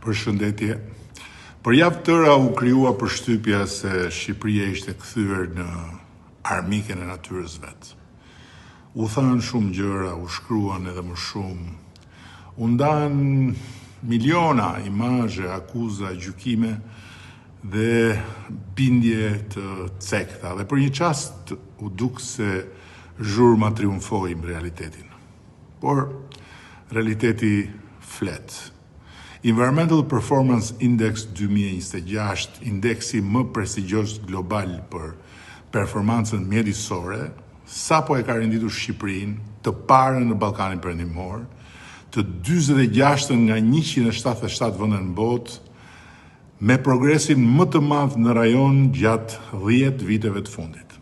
Përshëndetje. Për javë tëra u krijua përshtypja se Shqipëria ishte kthyer në armiken e natyrës vet. U thanë shumë gjëra, u shkruan edhe më shumë. U ndan miliona imazhe, akuza, gjykime dhe bindje të cekta. Dhe për një çast u duk se zhurma triumfoi mbi realitetin. Por realiteti flet. Environmental Performance Index 2026, indeksi më prestigjos global për performancën mjedisore, sapo e ka renditur Shqipërinë, të parën në Ballkanin Perëndimor, të 46 nga 177 vende në botë, me progresin më të madh në rajon gjatë 10 viteve të fundit.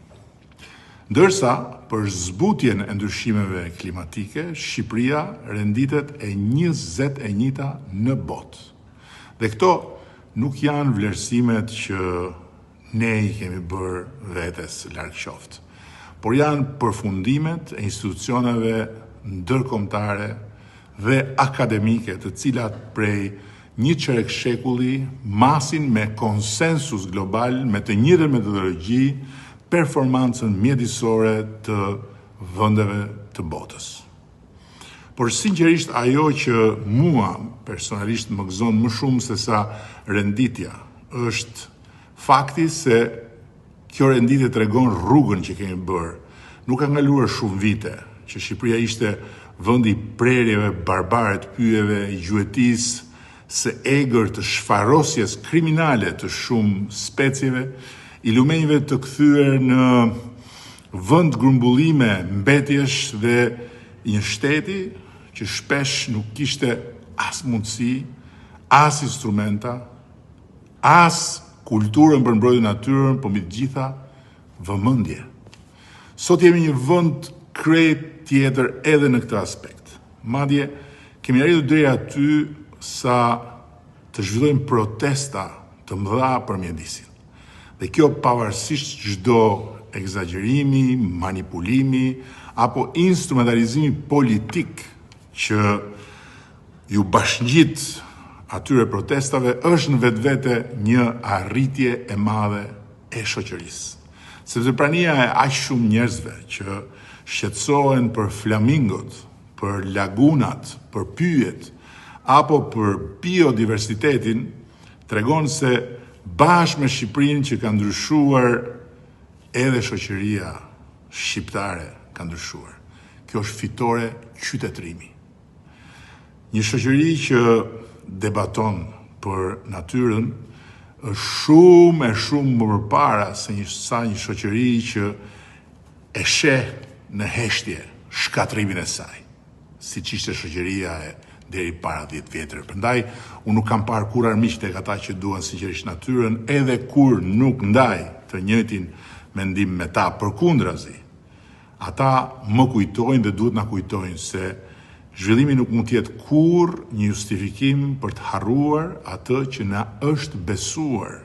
Ndërsa, për zbutjen e ndryshimeve klimatike, Shqipëria renditet e 21-ta në botë. Dhe këto nuk janë vlerësimet që ne i kemi bërë vetes larg qoftë, por janë përfundimet e institucioneve ndërkombëtare dhe akademike, të cilat prej një çerek shekulli masin me konsensus global me të njëjtën metodologji performancën mjedisore të vendeve të botës. Por sinqerisht ajo që mua personalisht më gëzon më shumë se sa renditja është fakti se kjo renditje tregon rrugën që kemi bërë. Nuk ka ngaluar shumë vite që Shqipëria ishte vendi i prerjeve barbare të pyjeve, i gjuetisë, së egër të shfarosjes kriminale të shumë specieve, i lumenjve të kthyer në vend grumbullime, mbetjesh dhe një shteti që shpesh nuk kishte as mundësi, as instrumenta, as kulturën për mbrojtje natyrën, por mbi të gjitha vëmendje. Sot jemi një vend krejt tjetër edhe në këtë aspekt. Madje kemi arritur deri aty sa të zhvillojmë protesta të mëdha për mjedisin. Dhe kjo pavarësisht çdo egzagerimi, manipulimi apo instrumentalizimi politik që ju bashngjit atyre protestave është në vetvete një arritje e madhe e shoqërisë. Sepse prania e aq shumë njerëzve që shqetësohen për flamingot, për lagunat, për pyjet apo për biodiversitetin tregon se bashkë me Shqipërinë që ka ndryshuar, edhe shoqëria shqiptare ka ndryshuar. Kjo është fitore qytetërimi. Një shoqëri që debaton për natyrën është shumë më përpara se një shoqëri që e sheh në heshtje shkatrimin e saj, siç ishte shoqëria e deri para 10 vjetër. Prandaj, unë nuk kam parë kur armiq tek ata që duan sinqerisht natyrën, edhe kur nuk ndaj të njëjtin mendim me ta, përkundrazi. Ata më kujtojnë dhe duhet na kujtojnë se zhvillimi nuk mund të jetë kurrë një justifikim për të harruar atë që na është besuar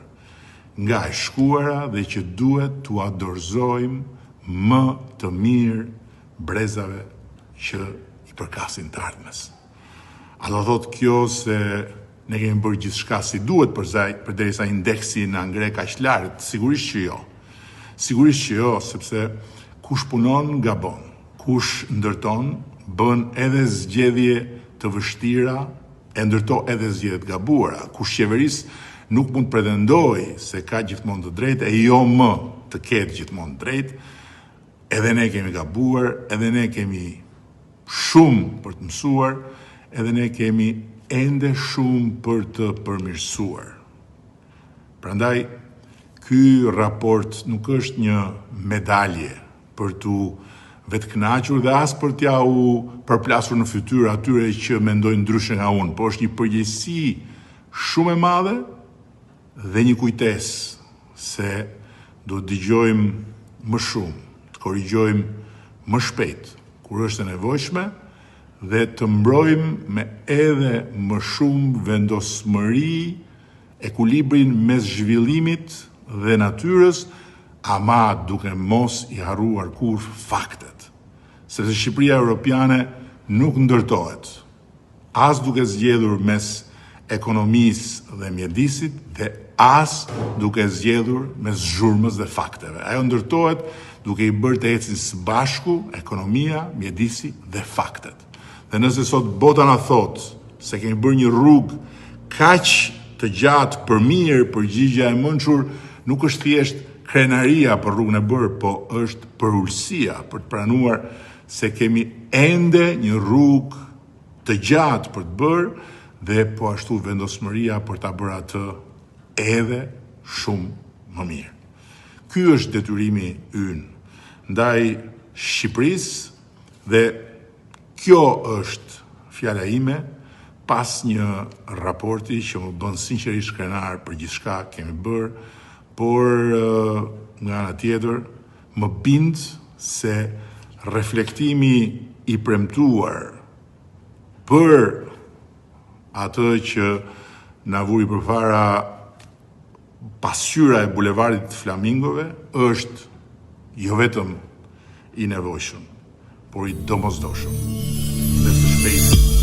nga e shkuara dhe që duhet t'u dorëzojmë më të mirë brezave që i përkasin të ardhmes. A do thot kjo se ne kemi bërë gjithçka si duhet përderisa indeksi na ngre kaq lart? Sigurisht që jo. Sigurisht që jo, sepse kush punon gabon, kush ndërton bën edhe zgjedhje të vështira, e ndërto edhe zgjedhje të gabuara. Kush qeveris nuk mund pretendoj se ka gjithmonë të drejtë e jo më të ketë gjithmonë të drejtë. Edhe ne kemi gabuar, edhe ne kemi shumë për të mësuar, edhe ne kemi ende shumë për të përmirësuar. Prandaj, ky raport nuk është një medalje për t'u vetkënaqur dhe as për t'ja u përplasur në fytyrë atyre që mendojnë ndryshe nga unë, por është një përgjegjësi shumë e madhe dhe një kujtesë se do të dëgjojmë më shumë, të korrigjojmë më shpejt kur është e nevojshme dhe të mbrojmë me edhe më shumë vendosmëri ekuilibrin mes zhvillimit dhe natyrës, ama duke mos i harruar kur faktet. Sepse Shqipëria Europiane nuk ndërtohet, as duke zgjedhur mes ekonomisë dhe mjedisit dhe as duke zgjedhur me zhurmës dhe fakteve. Ajo ndërtohet duke i bërë të ecin së bashku ekonomia, mjedisi dhe faktet. Dhe nëse sot bota na thot se kemi bërë një rrugë kaq të gjatë për mirë, përgjigjja e mençur nuk është thjesht krenaria për rrugën e bërë, po është përullësia për të pranuar se kemi ende një rrugë të gjatë për të bërë dhe po ashtu vendosmëria për ta bërë atë edhe shumë më mirë. Ky është detyrimi ynë ndaj Shqipërisë dhe kjo është fjala ime pas një raporti që më bën sinqerisht krenar për gjithçka kemi bërë, por nga ana tjetër më bind se reflektimi i premtuar për atë që na vuri përpara pasqyra e bulevardit të Flamingove është jo vetëm i nevojshëm, por i domosdoshëm. Dhe së shpejti